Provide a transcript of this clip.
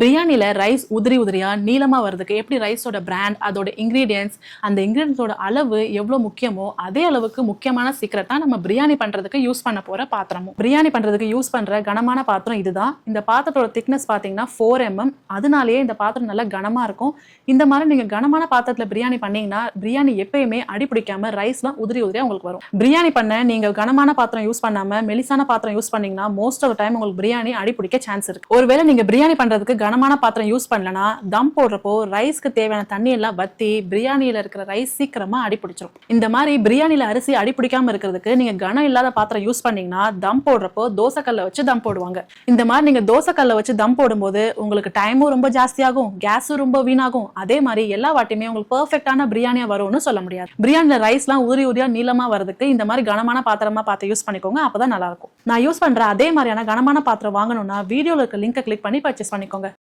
பிரியாணில ரைஸ் உதிரி உதிரியா நீளமா வரதுக்கு எப்படி ரைஸோட பிராண்ட், அதோட இன்கிரீடியன்ஸ், அந்த இன்கிரீடியன்ஸோட அளவு எவ்வளவு முக்கியமோ அதே அளவுக்கு முக்கியமான சீக்ரெட் தான் நம்ம பிரியாணி பண்றதுக்கு யூஸ் பண்ண போற பாத்திரமும். பிரியாணி பண்றதுக்கு யூஸ் பண்ற கனமான பாத்திரம் இதுதான். இந்த பாத்திரத்தோட திக்னஸ் பாத்தீங்கன்னா 4 mm. அதனாலேயே இந்த பாத்திரம் நல்லா கனமா இருக்கும். இந்த மாதிரி நீங்க கனமான பாத்திரத்துல பிரியாணி பண்ணீங்கன்னா பிரியாணி எப்பயுமே அடி பிடிக்காம ரைஸ்லாம் உதிரி உதிரியா உங்களுக்கு வரும். பிரியாணி பண்ண நீங்க கனமான பாத்திரம் யூஸ் பண்ணாம மெலிசான பாத்திரம் யூஸ் பண்ணீங்கன்னா மோஸ்ட் ஆஃப் டைம் உங்களுக்கு பிரியாணி அடி பிடிக்க சான்ஸ் இருக்கு. ஒருவேளை நீங்க பிரியாணி பண்றதுக்கு கனமான பாத்திரம் யூஸ் பண்ணலனா தம் போடுறப்போ ரைஸ்க்கு தேவையான தண்ணி எல்லாம் வத்தி பிரியாணியில இருக்கிற ரைஸ் சீக்கிரமா அடி பிடிச்சிரும். இந்த மாதிரி பிரியாணியில அரிசி அடி பிடிக்காம இருக்கிறதுக்கு நீங்க கனம் இல்லாத பாத்திரம் யூஸ் பண்ணீங்கன்னா தம் போடுறப்போ தோசைக்கல்ல வச்சு தம் போடுவாங்க. இந்த மாதிரி நீங்க தோசைக்கல்ல வச்சு தம் போடும்போது உங்களுக்கு டைமும் ரொம்ப ஜாஸ்தியாகும், கேஸும் ரொம்ப வீணாகும். அதே மாதிரி எல்லா வாட்டியுமே உங்களுக்கு பெர்ஃபெக்டான பிரியாணியா வரும்னு சொல்ல முடியாது. பிரியாணில ரைஸ்லாம் உதிரி உதிரியா நீளமா வரதுக்கு இந்த மாதிரி கனமான பாத்திரமா பார்த்து யூஸ் பண்ணிக்கோங்க, அப்பதான் நல்லா இருக்கும். நான் யூஸ் பண்ற அதே மாதிரியான கனமான பாத்திரம் வாங்கணும்னா வீடியோல இருக்க லிங்கை கிளிக் பண்ணி பர்ச்சேஸ் பண்ணிக்கோங்க.